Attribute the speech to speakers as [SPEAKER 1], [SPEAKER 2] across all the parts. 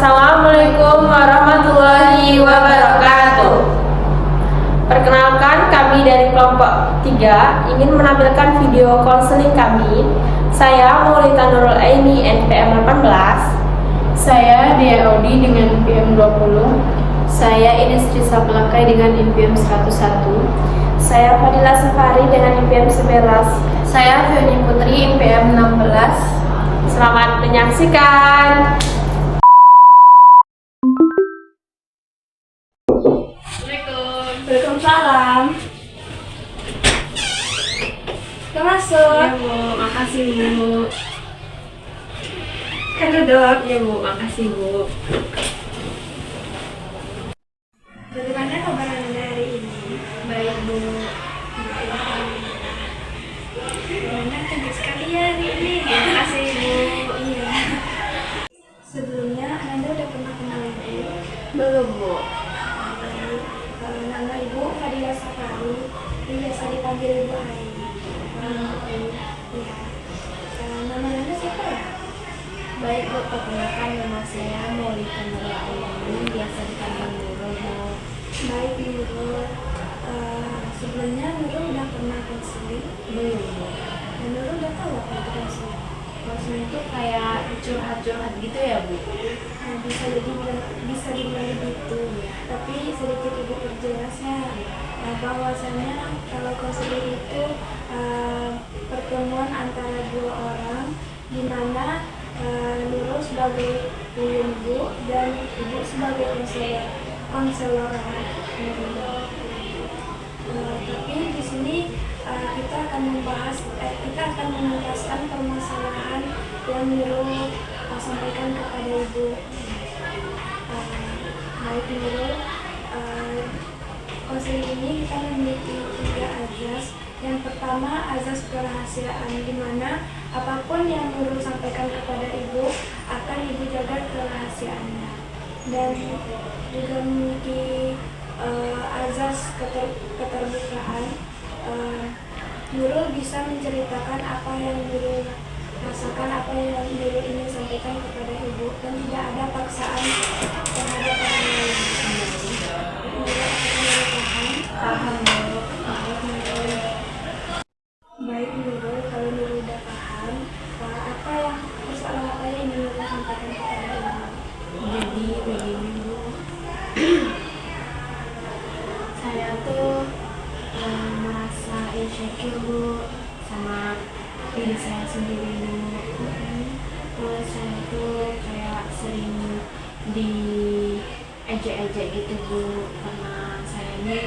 [SPEAKER 1] Assalamualaikum warahmatullahi wabarakatuh. Perkenalkan, kami dari kelompok 3 ingin menampilkan video konseling kami. Saya Maulita Nurul Aini NPM 18.
[SPEAKER 2] Saya Dea Audi dengan NPM 20.
[SPEAKER 3] Saya Ines Trisa Pelakai dengan NPM 101.
[SPEAKER 4] Saya Fadila Safari dengan NPM 11.
[SPEAKER 5] Saya Fioni Putri NPM 16.
[SPEAKER 1] Selamat menyaksikan.
[SPEAKER 4] Waalaikumsalam. Kita masuk.
[SPEAKER 5] Ya Bu, makasih Bu.
[SPEAKER 4] Kan duduk.
[SPEAKER 5] Ya Bu, makasih Bu.
[SPEAKER 4] Bagaimana kabar Anda hari ini?
[SPEAKER 5] Baik Bu.
[SPEAKER 4] Bagaimana cantik sekali ya hari ini?
[SPEAKER 5] Makasih Bu.
[SPEAKER 4] Iya. Sebelumnya Anda udah pernah kenal Ibu?
[SPEAKER 5] Belum Bu.
[SPEAKER 4] Nama Ibu Fadila Safari, biasa dipanggil Ibu Ai. Iya. Nama Anda siapa ya?
[SPEAKER 5] Baik Bu, perkenalkan nama saya Maulita Nurul Aini, biasa dipanggil Nurul Bu.
[SPEAKER 4] Baik Nurul. Sebelumnya Nurul udah pernah konseling?
[SPEAKER 5] Belum Bu.
[SPEAKER 4] Dan Nurul udah tahu apa itu konseling?
[SPEAKER 5] Konseling itu kayak curhat-curhat gitu ya Bu?
[SPEAKER 4] Nah, bisa dibilang begitu. Tapi sedikit Ibu perjelasnya bahwasanya kalau konseling itu pertemuan antara dua orang di mana Nurul sebagai ibu dan Ibu sebagai konselor. Tapi di sini kita akan menuntaskan permasalahan yang Nurul sampaikan kepada Ibu. Baik Nurul, konseling ini kita memiliki 3 azas. Yang pertama, azas kerahasiaan, di mana apapun yang Nurul sampaikan kepada Ibu akan Ibu jaga kerahasiaannya. Dan juga memiliki azas keterbukaan. Nurul bisa menceritakan apa yang Nurul rasakan, apa yang Nurul ingin sampaikan kepada Ibu, dan tidak ada paksaan terhadap orang lain.
[SPEAKER 5] Paham Bu.
[SPEAKER 4] Baik Nurul, kalau Nurul udah paham, apa yang persoalan apa yang ingin Nurul sampaikan kepada Ibu?
[SPEAKER 5] Jadi begini Bu, saya tuh merasa insecure Bu sama diri saya sendiri Bu. Terus saya tuh kayak sering di ejek-ejek gitu Bu, karena saya ini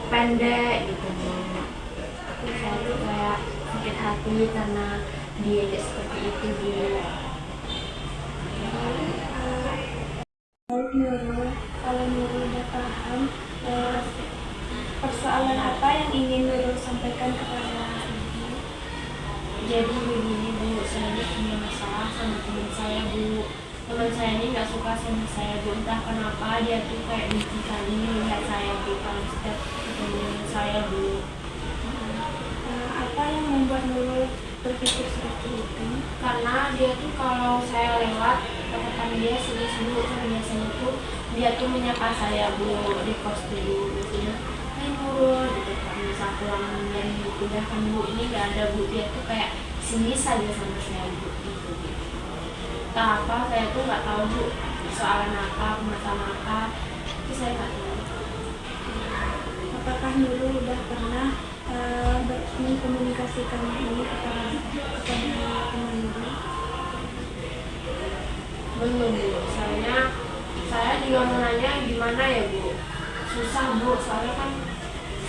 [SPEAKER 5] pendek gitu Bu. Terus saya tuh kayak sakit hati karena diejek seperti itu Bu.
[SPEAKER 4] Baik Nurul, kalau Nurul udah paham, persoalan apa yang ingin Nurul sampaikan kepada Ibu?
[SPEAKER 5] Jadi begini Bu, saya ini punya masalah sama teman saya Bu. Teman saya ini nggak suka sama saya Bu, entah kenapa dia tuh kayak benci kali melihat saya Bu kalau setiap ketemu saya Bu.
[SPEAKER 4] Apa yang membuat Nurul berpikir seperti itu?
[SPEAKER 5] Karena dia tuh kalau saya lewat katakan dia serius Bu, kan biasanya tuh dia tuh menyapa saya Bu di kos dulu gitu ya. Hai Nurul gitu kan, misal pulang dari udah kan Bu, ini nggak ada Bu, dia tuh kayak sinis saja sama saya Bu gitu. Entah apa, saya tuh nggak tahu Bu soalan apa, masalah apa, itu saya nggak tahu.
[SPEAKER 4] Apakah Nurul udah pernah mengkomunikasikan ini kepada teman Nurul?
[SPEAKER 5] Belum Bu, saya juga mau nanya gimana ya Bu, susah Bu, soalnya kan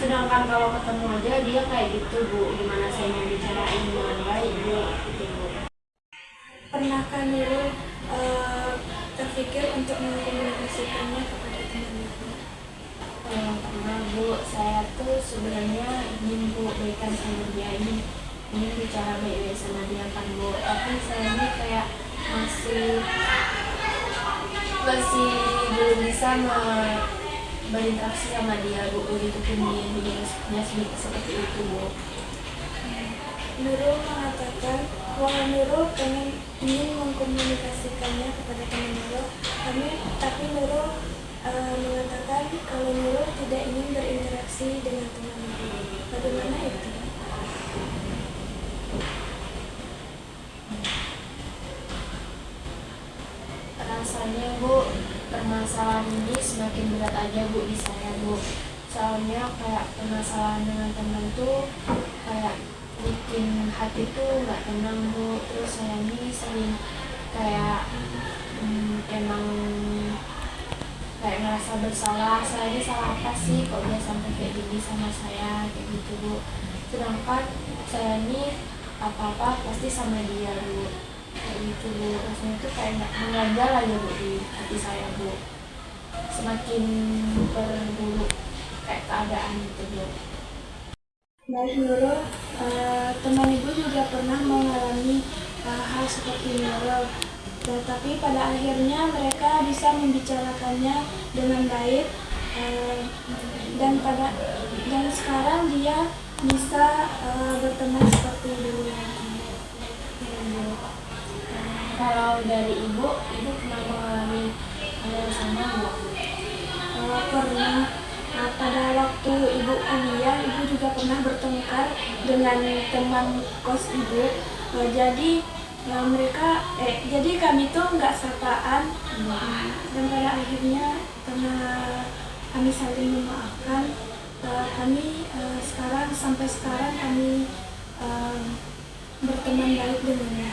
[SPEAKER 5] sedangkan kalau ketemu aja dia kayak gitu Bu, gimana saya mau bicarain dengan baik Bu gitu Bu.
[SPEAKER 4] Pernahkah Nurul terpikir untuk mengkomunikasikannya kepada teman Nurul?
[SPEAKER 5] Karena Bu, saya tuh sebenarnya ingin Bu baikan sama dia, ingin bicara baik-baik sama dia kan Bu, tapi saya ini kayak masih belum bisa berinteraksi sama dia Bu, begitu pun dia seperti itu Bu.
[SPEAKER 4] Nurul mengatakan bahwa Nurul ingin mengkomunikasikannya kepada teman Nurul, tapi Nurul mengatakan kalau Nurul tidak ingin berinteraksi dengan teman Nurul. Bagaimana itu?
[SPEAKER 3] Rasanya Bu, permasalahan ini semakin berat aja Bu di saya Bu. Soalnya kayak permasalahan dengan teman tuh kayak bikin hati tuh nggak tenang Bu. Terus saya ini sering kayak emang kayak ngerasa bersalah. Saya ini salah apa sih kok dia sampai kayak gini sama saya kayak gitu Bu. Sedangkan saya ini apa-apa pasti sama dia Bu. Kayak gitu Bu, rasanya itu kayak mengganjal aja Bu di hati saya Bu. Semakin perburuk kayak keadaan gitu Bu.
[SPEAKER 4] Baik Nurul, teman ibu juga pernah mengalami hal seperti Nurul, tetapi pada akhirnya mereka bisa membicarakannya dengan baik, dan sekarang dia bisa berteman seperti dulu lagi.
[SPEAKER 3] Kalau dari ibu pernah mengalami hal yang sama Bu?
[SPEAKER 4] Pernah. Pada waktu ibu kuliah, ibu juga pernah bertengkar dengan teman kos ibu. Jadi kami tuh nggak sapaan, dan pada akhirnya karena kami saling memaafkan, kami sampai sekarang kami berteman baik dengannya.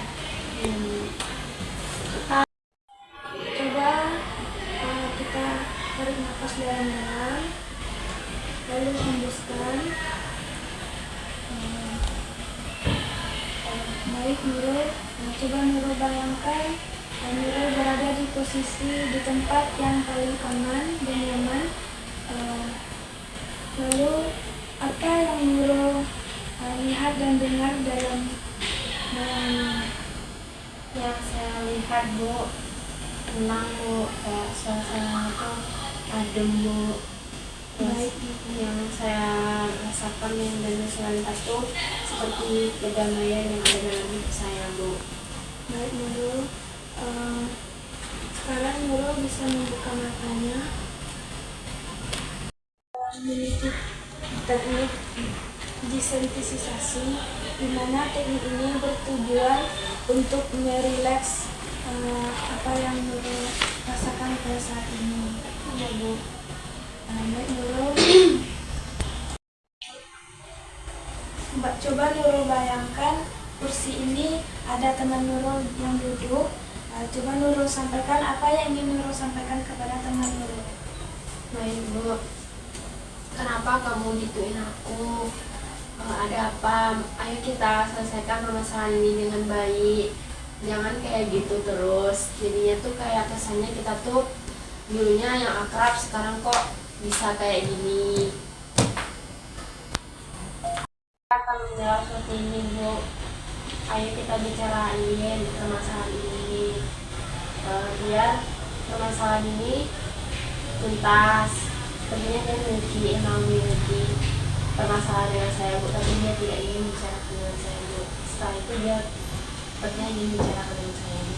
[SPEAKER 4] Coba kita tarik nafas dalam-dalam, lalu hembuskan. Baik Nurul, coba Nurul bayangkan Nurul berada di posisi di tempat yang paling aman dan nyaman. Lalu apa yang Nurul lihat dan dengar dalam
[SPEAKER 3] Yang saya lihat Bu, tenang Bu, kayak suasana itu adem Bu. Terus yang saya rasakan yang dari selantas tuh seperti kedamaian yang ada dalam hidup saya Bu.
[SPEAKER 4] baik Nurul, sekarang Nurul bisa membuka matanya. Memiliki teknik desensitisasi, di mana teknik ini bertujuan untuk merileks apa yang Nurul rasakan pada saat ini. Ya Bu. Baik Nurul, coba Nurul bayangkan kursi ini ada teman Nurul yang duduk. Coba Nurul sampaikan apa yang ingin Nurul sampaikan kepada teman Nurul.
[SPEAKER 3] Baik Bu, kenapa kamu gituin aku? Ada apa? Ayo kita selesaikan permasalahan ini dengan baik. Jangan kayak gitu terus. Jadinya tuh kayak kesannya kita tuh dulunya yang akrab, sekarang kok bisa kayak gini. Kita akan menjawab seperti ini Bu. Ayo kita bicarain permasalahan ini, biar permasalahan ini tuntas. Sepertinya dia memiliki permasalahan dengan saya Bu, tapi dia tidak ingin bicarakan dengan saya Bu. Setelah itu dia sepertinya ingin bicarakan dengan saya Bu.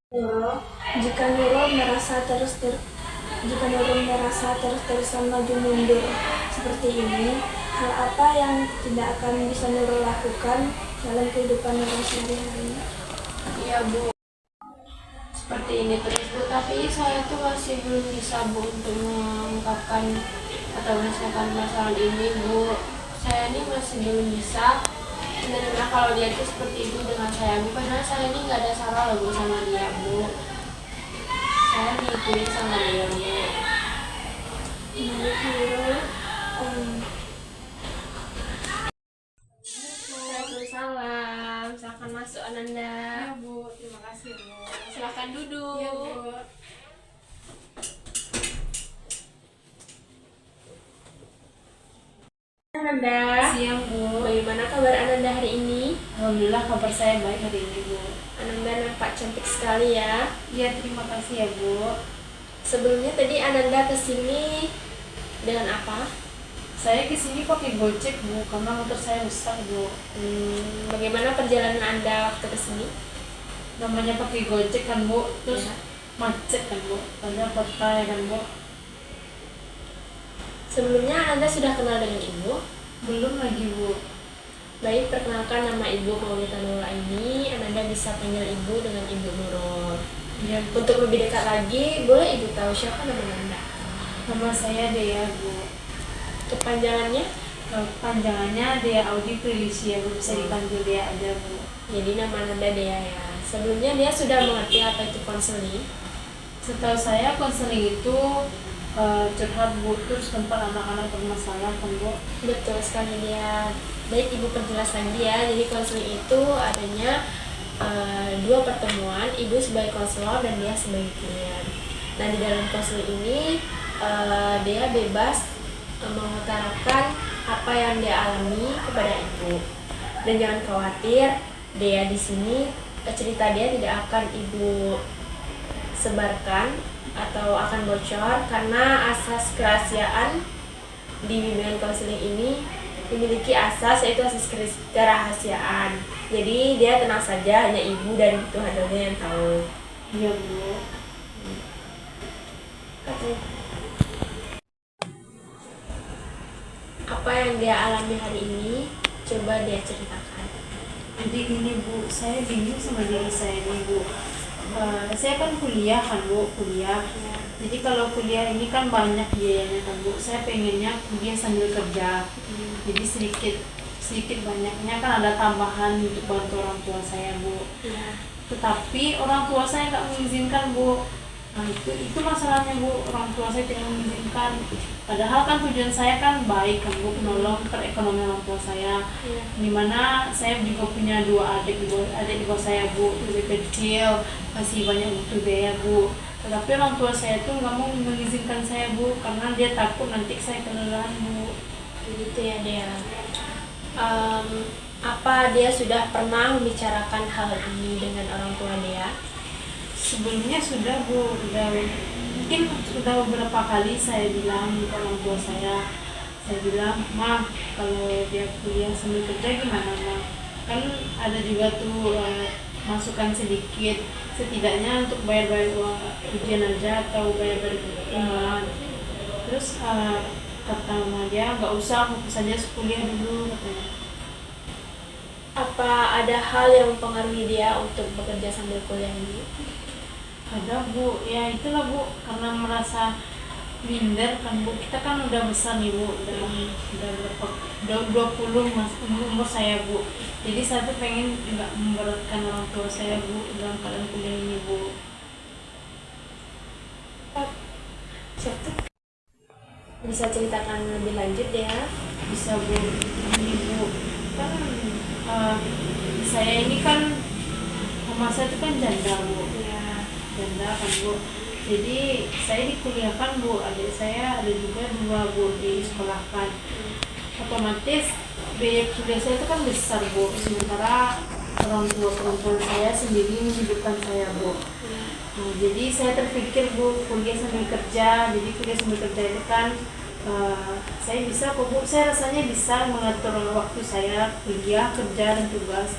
[SPEAKER 4] Nurul, jika Nurul merasa terus-terusan maju mundur seperti ini, hal apa yang tidak akan bisa Nurul lakukan dalam kehidupan Nurul sehari-hari?
[SPEAKER 3] Iya Bu, seperti ini terus Bu, tapi saya tuh masih belum bisa Bu untuk mengungkapkan atau menyelesaikan masalah ini Bu. Saya ini masih belum bisa menerima kalau dia tuh seperti itu dengan saya Bu, karena saya ini nggak ada salah loh Bu sama dia Bu. Saya diikutin sama dia Bu.
[SPEAKER 4] Baik Nurul,
[SPEAKER 3] Waalaikumsalam, silakan masuk Ananda.
[SPEAKER 2] Ya Bu, terima kasih Bu.
[SPEAKER 3] Silakan duduk.
[SPEAKER 2] Ya Bu.
[SPEAKER 1] Ananda,
[SPEAKER 2] Siang Bu.
[SPEAKER 1] bagaimana kabar Ananda hari ini?
[SPEAKER 2] Alhamdulillah kabar saya baik hari ini Bu.
[SPEAKER 1] Ananda nampak cantik sekali ya.
[SPEAKER 2] Ya terima kasih ya Bu.
[SPEAKER 1] Sebelumnya tadi Ananda kesini dengan apa?
[SPEAKER 2] Saya kesini pakai Gojek Bu, karena motor saya rusak Bu.
[SPEAKER 1] Bagaimana perjalanan Anda waktu ke sini?
[SPEAKER 2] Namanya pakai Gojek kan Bu, terus
[SPEAKER 1] Ya.
[SPEAKER 2] macet kan Bu, ada kota ya kan Bu.
[SPEAKER 1] Sebelumnya Anda sudah kenal dengan Ibu?
[SPEAKER 2] Belum lagi Bu.
[SPEAKER 1] Baik, perkenalkan nama Ibu Maulida Nurul Aini. Anda bisa panggil Ibu dengan Ibu Nurul.
[SPEAKER 2] Ya Bu.
[SPEAKER 1] Untuk lebih dekat lagi, boleh Ibu tahu siapa nama Anda?
[SPEAKER 2] Nama saya Dea Bu.
[SPEAKER 1] Kepanjangannya?
[SPEAKER 2] Panjangannya Dea Audi Prilisia Bu, bisa dipanggil Dea aja Bu.
[SPEAKER 1] Jadi nama Anda Dea ya. Sebelumnya dia sudah mengerti apa itu konseling.
[SPEAKER 2] Setahu saya konseling itu curhat Bu, terus tempat anak-anak bermasalah kan Bu.
[SPEAKER 1] Betul sekali dia. Baik, Ibu perjelas lagi ya. Jadi konseling itu adanya dua pertemuan, Ibu sebagai konselor dan dia sebagai klien. Nah, di dalam konseling ini dia bebas mengutarakan apa yang dia alami kepada Ibu. Dan jangan khawatir, dia di sini cerita dia tidak akan Ibu sebarkan atau akan bocor, karena asas kerahasiaan di bimbingan konseling ini memiliki asas, yaitu asas kerahasiaan. Jadi dia tenang saja, hanya Ibu dan Tuhan saja yang tahu.
[SPEAKER 2] Iya Bu.
[SPEAKER 1] Apa yang dia alami hari ini, coba dia ceritakan.
[SPEAKER 2] Jadi gini Bu, saya bingung sama diri saya nih Bu. Saya kan kuliah kan Bu, kuliah. Jadi kalau kuliah ini kan banyak biayanya kan Bu. Saya pengennya kuliah sambil kerja. Jadi sedikit banyaknya kan ada tambahan untuk bantu orang tua saya Bu.
[SPEAKER 1] Ya.
[SPEAKER 2] Tetapi orang tua saya nggak mengizinkan Bu. Nah itu masalahnya Bu, orang tua saya tidak mengizinkan. Padahal kan tujuan saya kan baik kan Bu, menolong perekonomian orang tua saya.
[SPEAKER 1] Ya.
[SPEAKER 2] Dimana saya juga punya dua adik di bawah saya Bu, masih kecil, masih banyak butuh biaya Bu. Tetapi orang tua saya tuh nggak mau mengizinkan saya Bu, karena dia takut nanti saya kelelahan Bu.
[SPEAKER 1] Begitu ya dia. Apa dia sudah pernah membicarakan hal ini dengan orang tua dia?
[SPEAKER 2] Sebelumnya sudah Bu, mungkin sudah beberapa kali saya bilang ke orang tua saya bilang, "Ma, kalau dia kuliah sambil kerja gimana Ma? Kan ada juga tuh masukan sedikit, setidaknya untuk bayar-bayar uang ujian aja atau bayar-bayar rumah." Terus kata mama dia, "Nggak usah, fokus saja kuliah dulu," katanya.
[SPEAKER 1] Apa ada hal yang mempengaruhi dia untuk bekerja sambil kuliah ini?
[SPEAKER 2] Ada Bu, ya itulah Bu, karena merasa minder kan Bu, kita kan udah besar nih Bu, udah berapa, udah 20 umur saya Bu. Jadi saya tuh pengen nggak memberatkan orang tua saya Bu dalam keadaan kuliah ini Bu.
[SPEAKER 1] Bisa ceritakan lebih lanjut ya?
[SPEAKER 2] Bisa Bu, ini Bu, kan saya ini kan mama saya tuh kan janda Bu, janda kan Bu. Jadi saya dikuliahkan Bu, adik saya ada juga dua Bu di sekolahkan. Otomatis biaya kuliah saya itu kan besar Bu, sementara orang tua perempuan saya sendiri menghidupkan saya Bu. Nah, jadi saya terpikir Bu, kuliah sambil kerja. Jadi kuliah sambil kerja itu kan saya bisa kok Bu, saya rasanya bisa mengatur waktu saya kuliah, kerja, dan tugas.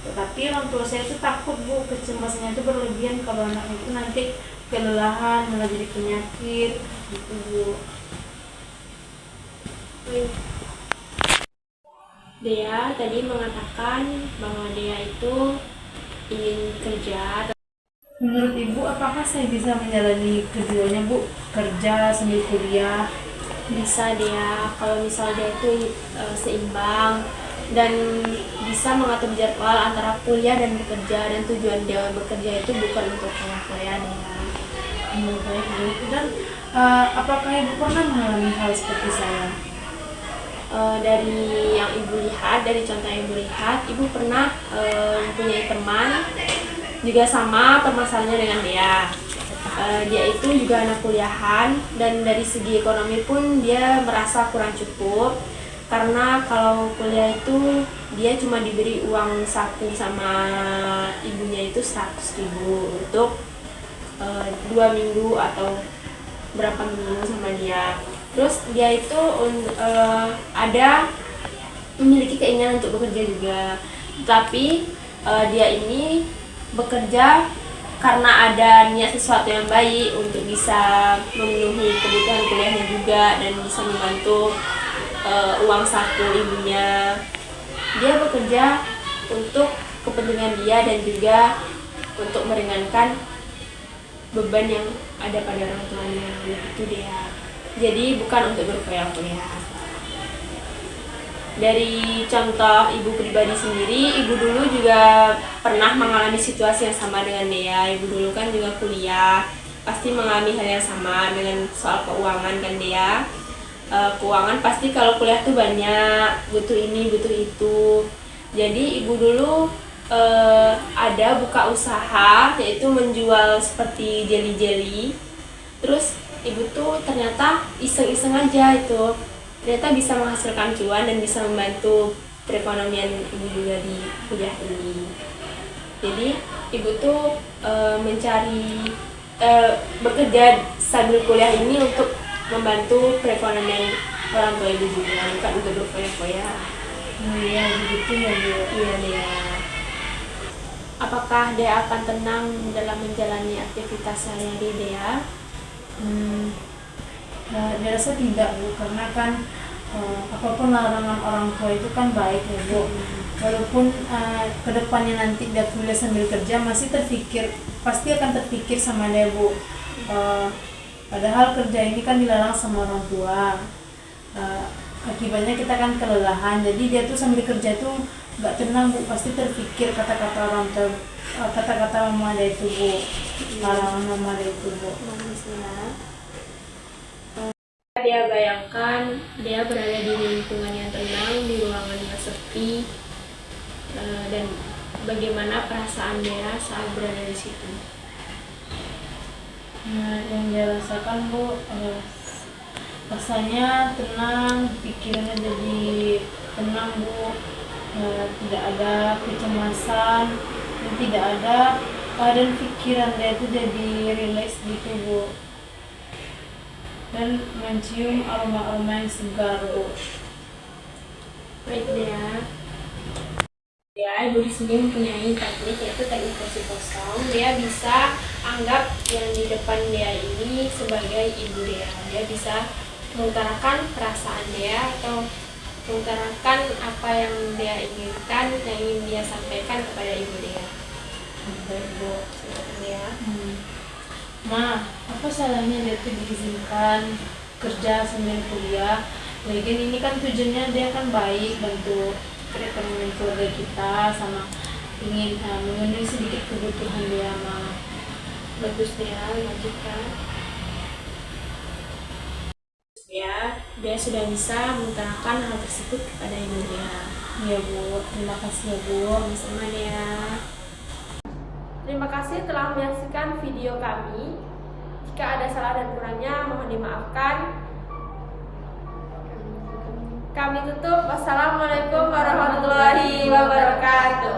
[SPEAKER 2] Tetapi orang tua saya itu takut Bu, kecemasannya itu berlebihan kalau anak itu nanti kelelahan, malah jadi penyakit gitu Bu.
[SPEAKER 1] Dia tadi mengatakan bahwa dia itu ingin kerja.
[SPEAKER 2] Menurut Ibu, apakah saya bisa menjalani keduanya Bu? Kerja sambil kuliah?
[SPEAKER 1] Bisa dia, kalau misal dia itu seimbang dan bisa mengatur jadwal antara kuliah dan bekerja, dan tujuan dia bekerja itu bukan untuk kuliah dia.
[SPEAKER 2] Baik Bu. Dan apakah Ibu pernah mengalami hal seperti saya?
[SPEAKER 1] Dari yang Ibu lihat, dari contoh yang Ibu lihat, Ibu pernah mempunyai teman juga sama permasalahannya dengan dia. Dia itu juga anak kuliahan, dan dari segi ekonomi pun dia merasa kurang cukup, karena kalau kuliah itu dia cuma diberi uang saku sama ibunya itu 100.000 untuk 2 minggu atau berapa minggu sama dia. Terus dia itu ada memiliki keinginan untuk bekerja juga, tapi dia ini bekerja karena ada niat sesuatu yang baik untuk bisa memenuhi kebutuhan kuliahnya juga dan bisa membantu uang saku ibunya. Dia bekerja untuk kepentingan dia dan juga untuk meringankan beban yang ada pada orang tuanya. Itu dia. Jadi bukan untuk berfoya-foya. Dari contoh ibu pribadi sendiri, ibu dulu juga pernah mengalami situasi yang sama dengan Dea. Ibu dulu kan juga kuliah, pasti mengalami hal yang sama dengan soal keuangan kan Dea. Keuangan pasti kalau kuliah tuh banyak, butuh ini, butuh itu. Jadi ibu dulu ada buka usaha, yaitu menjual seperti jelly-jelly. Terus ibu tuh ternyata iseng-iseng aja itu, ternyata bisa menghasilkan cuan dan bisa membantu perekonomian ibu juga di kuliah ini. Jadi ibu tuh bekerja sambil kuliah ini untuk membantu perekonomian orang tua ibu juga, bukan untuk berfoya-foya.
[SPEAKER 2] Iya begitu ya Bu.
[SPEAKER 1] Iya Dea. Apakah Dea akan tenang dalam menjalani aktivitas sehari-hari Dea?
[SPEAKER 2] Dia rasa tidak Bu, karena kan apapun larangan orang tua itu kan baik ya Bu. Walaupun kedepannya nanti dia kuliah sambil kerja masih pasti akan terpikir sama dia Bu. Padahal kerja ini kan dilarang sama orang tua. Akibatnya kita kan kelelahan, jadi dia tuh sambil kerja tuh nggak tenang Bu, pasti terpikir kata-kata orang tua, kata-kata mama dia itu Bu, larangan mama dia itu Bu.
[SPEAKER 1] Dia bayangkan dia berada di lingkungan yang tenang, di ruangan yang sepi, dan bagaimana perasaan dia saat berada di situ.
[SPEAKER 2] Nah, yang dia rasakan Bu, rasanya tenang, pikirannya jadi tenang Bu, tidak ada kecemasan, dan tidak ada keadaan pikiran dia itu jadi rileks gitu Bu, dan mencium aroma-aroma yang segar Bu.
[SPEAKER 1] Baik Dea. Ya, ibu di sini mempunyai teknik, yaitu teknik kursi kosong. Dia bisa anggap yang di depan dia ini sebagai ibu dia. Dia bisa mengutarakan perasaan dia atau mengutarakan apa yang dia inginkan, yang ingin dia sampaikan kepada ibu dia.
[SPEAKER 2] Baik Bu.
[SPEAKER 1] Silakan ya.
[SPEAKER 2] Ma, apa salahnya dia tuh diizinkan kerja sambil kuliah? Lagian ini kan tujuannya dia kan baik, bantu perekonomian keluarga kita, sama ingin memenuhi sedikit kebutuhan dia Ma.
[SPEAKER 1] Bagus dia, lanjutkan. Ya, dia sudah bisa mengutarakan hal tersebut kepada ibu dia.
[SPEAKER 2] Iya Bu, terima kasih ya Bu.
[SPEAKER 1] Sama-sama dia. Terima kasih telah menyaksikan video kami. Jika ada salah dan kurangnya mohon dimaafkan. Kami tutup. Wassalamualaikum warahmatullahi wabarakatuh.